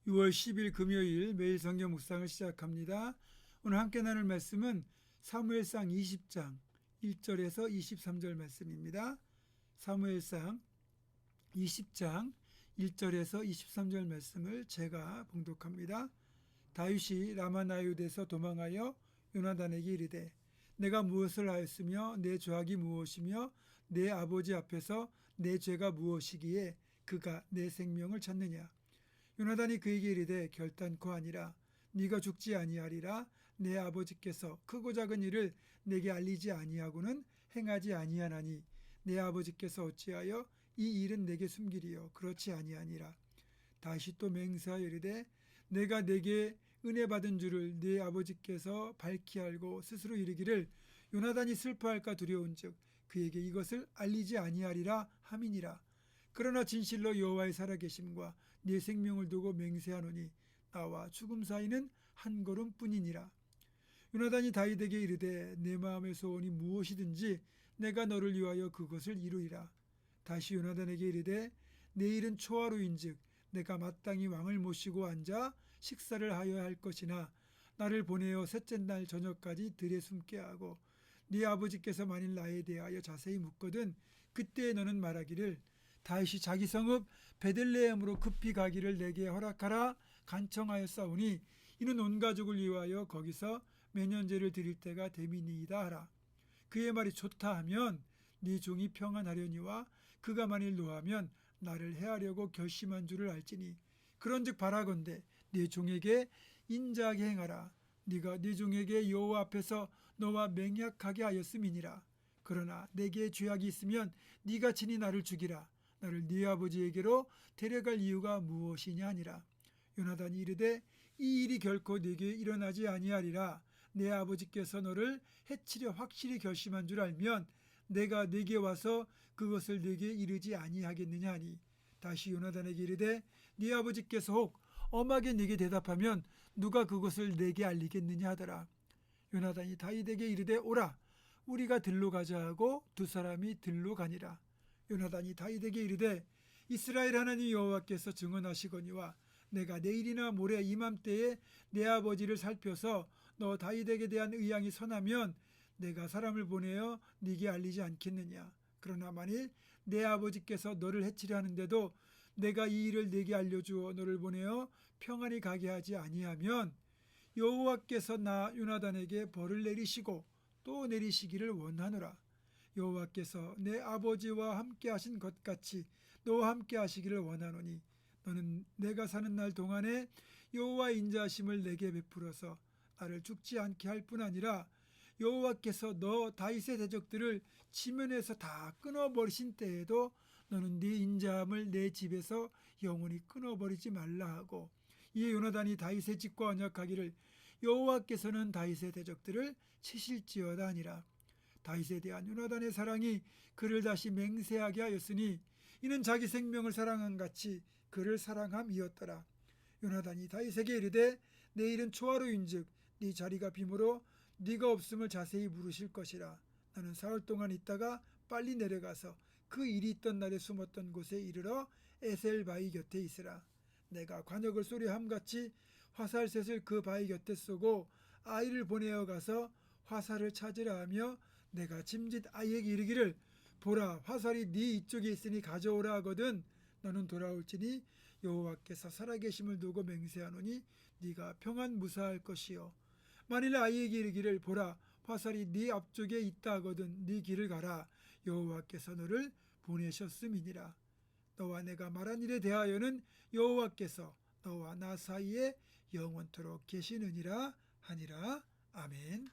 6월 10일 금요일 매일 성경 묵상을 시작합니다. 오늘 함께 나눌 말씀은 사무엘상 20장 1절에서 23절 말씀입니다. 사무엘상 20장 1절에서 23절 말씀을 제가 봉독합니다. 다윗이 라마나요드에서 도망하여 요나단에게 이르되 내가 무엇을 하였으며 내 죄악이 무엇이며 내 아버지 앞에서 내 죄가 무엇이기에 그가 내 생명을 찾느냐. 요나단이 그에게 이르되 결단코 아니라 네가 죽지 아니하리라. 내 아버지께서 크고 작은 일을 내게 알리지 아니하고는 행하지 아니하나니 내 아버지께서 어찌하여 이 일은 내게 숨기리요 그렇지 아니하니라. 다시 또 맹세하여 이르되 내가 내게 은혜 받은 줄을 네 아버지께서 밝히 알고 스스로 이르기를 요나단이 슬퍼할까 두려운즉 그에게 이것을 알리지 아니하리라 함이니라. 그러나 진실로 여호와의 살아계심과 네 생명을 두고 맹세하노니 나와 죽음 사이는 한 걸음뿐이니라. 요나단이 다윗에게 이르되 내 마음의 소원이 무엇이든지 내가 너를 위하여 그것을 이루리라. 다시 요나단에게 이르되 내일은 초하루인즉 내가 마땅히 왕을 모시고 앉아 식사를 하여야 할 것이나 나를 보내어 셋째 날 저녁까지 들에 숨게 하고 네 아버지께서 만일 나에 대하여 자세히 묻거든 그때 너는 말하기를 다윗이 자기 성읍 베들레헴으로 급히 가기를 내게 허락하라 간청하였사오니 이는 온 가족을 위하여 거기서 매년제를 드릴 때가 됨이니이다 하라. 그의 말이 좋다 하면 네 종이 평안하려니와 그가 만일 노하면 나를 해하려고 결심한 줄을 알지니 그런즉 바라건대 네 종에게 인자하게 행하라. 네가 네 종에게 여호와 앞에서 너와 맹약하게 하였음이니라. 그러나 내게 죄악이 있으면 네가 친히 나를 죽이라. 나를 네 아버지에게로 데려갈 이유가 무엇이냐 하니라. 요나단이 이르되 이 일이 결코 네게 일어나지 아니하리라. 내 아버지께서 너를 해치려 확실히 결심한 줄 알면 내가 네게 와서 그것을 네게 이르지 아니하겠느냐 하니 다시 요나단에게 이르되 네 아버지께서 혹 엄하게 네게 대답하면 누가 그것을 네게 알리겠느냐 하더라. 요나단이 다윗에게 이르되 오라 우리가 들로 가자 하고 두 사람이 들로 가니라. 요나단이 다윗에게 이르되 이스라엘 하나님 여호와께서 증언하시거니와 내가 내일이나 모레 이맘때에 내 아버지를 살펴서 너 다윗에게 대한 의향이 선하면 내가 사람을 보내어 네게 알리지 않겠느냐. 그러나 만일 내 아버지께서 너를 해치려 하는데도 내가 이 일을 네게 알려주어 너를 보내어 평안히 가게 하지 아니하면 여호와께서 나 요나단에게 벌을 내리시고 또 내리시기를 원하노라. 여호와께서 내 아버지와 함께 하신 것 같이 너와 함께 하시기를 원하노니 너는 내가 사는 날 동안에 여호와의 인자하심을 내게 베풀어서 나를 죽지 않게 할 뿐 아니라 여호와께서 너 다윗의 대적들을 지면에서 다 끊어버리신 때에도 너는 네 인자함을 내 집에서 영원히 끊어버리지 말라 하고 이에 요나단이 다윗의 집과 언약하기를 여호와께서는 다윗의 대적들을 치실지어다 하니라. 다윗에 대한 요나단의 사랑이 그를 다시 맹세하게 하였으니 이는 자기 생명을 사랑한 같이 그를 사랑함이었더라. 요나단이 다윗에게 이르되 내일은 초하루인즉 네 자리가 비므로 네가 없음을 자세히 물으실 것이라. 나는 사흘 동안 있다가 빨리 내려가서 그 일이 있던 날에 숨었던 곳에 이르러 에셀 바위 곁에 있으라. 내가 관역을 쏘려함같이 화살셋을 그 바위 곁에 쏘고 아이를 보내어 가서 화살을 찾으라 하며 내가 짐짓 아이에게 이르기를 보라 화살이 네 이쪽에 있으니 가져오라 하거든 너는 돌아올지니 여호와께서 살아계심을 두고 맹세하노니 네가 평안 무사할 것이요 만일 아이에게 이르기를 보라 화살이 네 앞쪽에 있다 하거든 네 길을 가라 여호와께서 너를 보내셨음이니라. 너와 내가 말한 일에 대하여는 여호와께서 너와 나 사이에 영원토록 계시느니라 하니라. 아멘.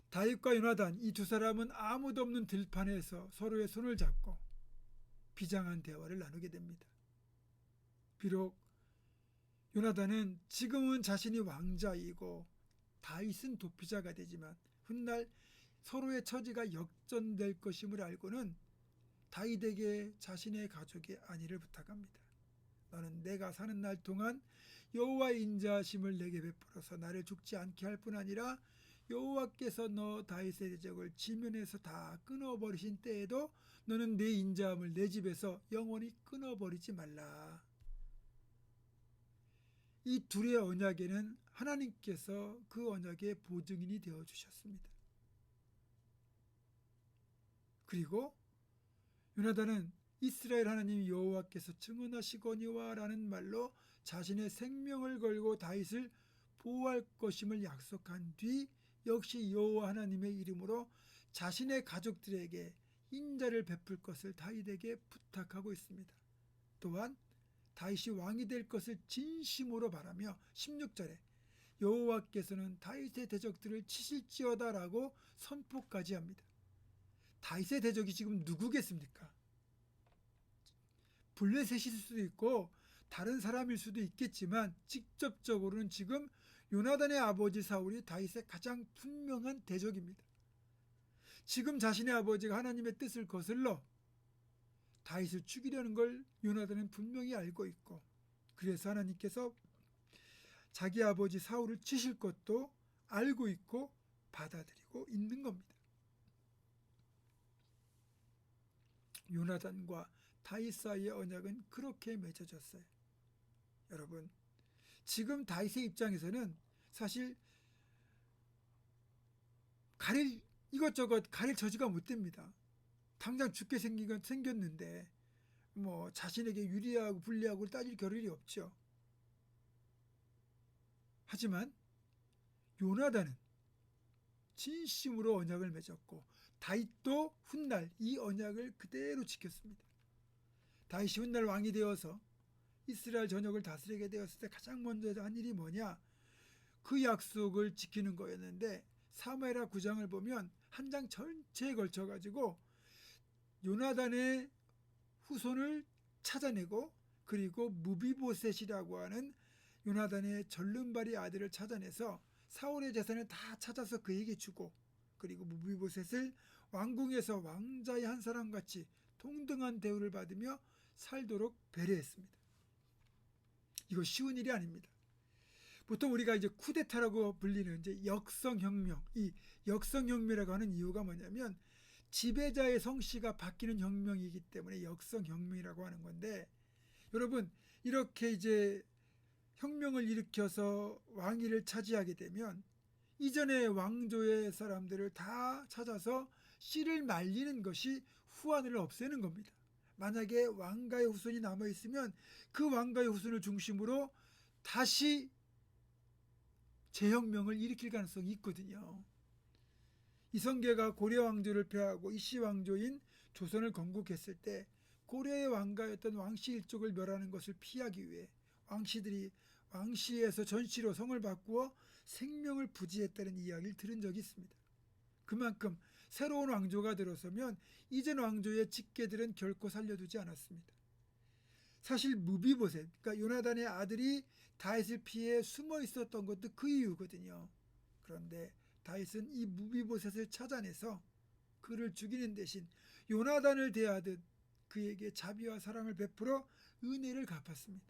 다윗과 요나단 이 두 사람은 아무도 없는 들판에서 서로의 손을 잡고 비장한 대화를 나누게 됩니다. 비록 요나단은 지금은 자신이 왕자이고 다윗은 도피자가 되지만 훗날 서로의 처지가 역전될 것임을 알고는 다윗에게 자신의 가족의 안위를 부탁합니다. 너는 내가 사는 날 동안 여호와의 인자하심을 내게 베풀어서 나를 죽지 않게 할 뿐 아니라 여호와께서 너 다윗의 대적을 지면에서 다 끊어버리신 때에도 너는 내 인자함을 내 집에서 영원히 끊어버리지 말라. 이 둘의 언약에는 하나님께서 그 언약의 보증인이 되어 주셨습니다. 그리고 요나단은 이스라엘 하나님 여호와께서 증언하시거니와 라는 말로 자신의 생명을 걸고 다윗을 보호할 것임을 약속한 뒤 역시 여호와 하나님의 이름으로 자신의 가족들에게 인자를 베풀 것을 다윗에게 부탁하고 있습니다. 또한 다윗이 왕이 될 것을 진심으로 바라며 16절에 여호와께서는 다윗의 대적들을 치실지어다라고 선포까지 합니다. 다윗의 대적이 지금 누구겠습니까? 블레셋일 수도 있고 다른 사람일 수도 있겠지만 직접적으로는 지금 요나단의 아버지 사울이 다윗의 가장 분명한 대적입니다. 지금 자신의 아버지가 하나님의 뜻을 거슬러 다윗을 죽이려는 걸 요나단은 분명히 알고 있고, 그래서 하나님께서 자기 아버지 사울을 치실 것도 알고 있고 받아들이고 있는 겁니다. 요나단과 다윗 사이의 언약은 그렇게 맺어졌어요. 여러분, 지금 다윗의 입장에서는 사실 이것저것 가릴 처지가 못 됩니다. 당장 죽게 생겼는데 뭐 자신에게 유리하고 불리하고 따질 겨를이 없죠. 하지만 요나단은 진심으로 언약을 맺었고 다윗도 훗날 이 언약을 그대로 지켰습니다. 다윗이 훗날 왕이 되어서 이스라엘 전역을 다스리게 되었을 때 가장 먼저 한 일이 뭐냐? 그 약속을 지키는 거였는데 사무엘하 9장을 보면 한 장 전체에 걸쳐 가지고 요나단의 후손을 찾아내고, 그리고 무비보셋이라고 하는 요나단의 절름발이 아들을 찾아내서 사울의 재산을 다 찾아서 그에게 주고, 그리고 무비보셋을 왕궁에서 왕자의 한 사람같이 동등한 대우를 받으며 살도록 배려했습니다. 이거 쉬운 일이 아닙니다. 보통 우리가 이제 쿠데타라고 불리는 이제 역성혁명, 이 역성혁명이라고 하는 이유가 뭐냐면 지배자의 성씨가 바뀌는 혁명이기 때문에 역성혁명이라고 하는 건데, 여러분 이렇게 이제 혁명을 일으켜서 왕위를 차지하게 되면 이전의 왕조의 사람들을 다 찾아서 씨를 말리는 것이 후한을 없애는 겁니다. 만약에 왕가의 후손이 남아있으면 그 왕가의 후손을 중심으로 다시 재혁명을 일으킬 가능성이 있거든요. 이성계가 고려 왕조를 폐하고 이씨 왕조인 조선을 건국했을 때 고려의 왕가였던 왕씨 일족을 멸하는 것을 피하기 위해 왕씨들이 왕씨에서 전씨로 성을 바꾸어 생명을 부지했다는 이야기를 들은 적이 있습니다. 그만큼 새로운 왕조가 들어서면 이전 왕조의 직계들은 결코 살려두지 않았습니다. 사실 무비보셋, 그러니까 요나단의 아들이 다윗을 피해 숨어 있었던 것도 그 이유거든요. 그런데 다윗은 이 무비보셋을 찾아내서 그를 죽이는 대신 요나단을 대하듯 그에게 자비와 사랑을 베풀어 은혜를 갚았습니다.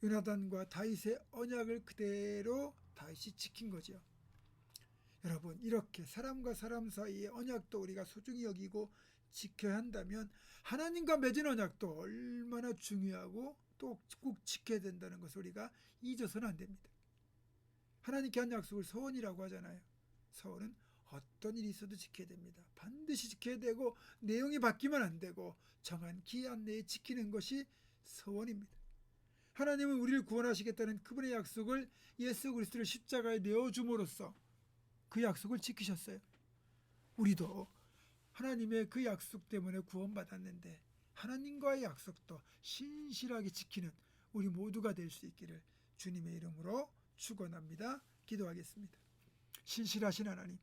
요나단과 다윗의 언약을 그대로 다윗이 지킨 거죠. 여러분, 이렇게 사람과 사람 사이의 언약도 우리가 소중히 여기고 지켜야 한다면 하나님과 맺은 언약도 얼마나 중요하고 또 꼭 지켜야 된다는 것을 우리가 잊어서는 안 됩니다. 하나님께 한 약속을 서원이라고 하잖아요. 서원은 어떤 일이 있어도 지켜야 됩니다. 반드시 지켜야 되고 내용이 바뀌면 안 되고 정한 기한 내에 지키는 것이 서원입니다. 하나님은 우리를 구원하시겠다는 그분의 약속을 예수 그리스도를 십자가에 내어줌으로써 그 약속을 지키셨어요. 우리도 하나님의 그 약속 때문에 구원받았는데 하나님과의 약속도 신실하게 지키는 우리 모두가 될 수 있기를 주님의 이름으로 축원합니다. 기도하겠습니다. 신실하신 하나님,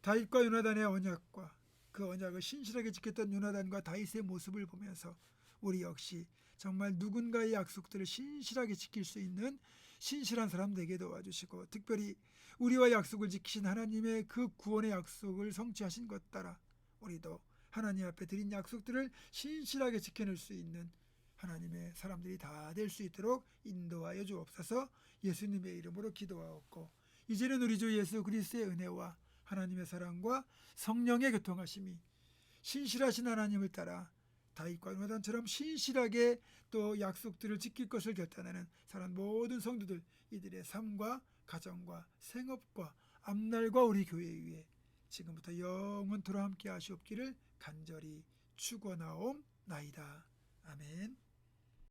다윗과 요나단의 언약과 그 언약을 신실하게 지켰던 요나단과 다윗의 모습을 보면서 우리 역시 정말 누군가의 약속들을 신실하게 지킬 수 있는 신실한 사람 되게 도와주시고, 특별히 우리와 약속을 지키신 하나님의 그 구원의 약속을 성취하신 것 따라 우리도 하나님 앞에 드린 약속들을 신실하게 지켜낼 수 있는 하나님의 사람들이 다 될 수 있도록 인도하여 주옵소서. 예수님의 이름으로 기도하옵고, 이제는 우리 주 예수 그리스도의 은혜와 하나님의 사랑과 성령의 교통하심이 신실하신 하나님을 따라 다윗과 요나단처럼 신실하게 또 약속들을 지킬 것을 결단하는 사랑하는 모든 성도들, 이들의 삶과 가정과 생업과 앞날과 우리 교회 위에 지금부터 영원토록 함께 하시옵기를 간절히 축원하옵나이다. 아멘.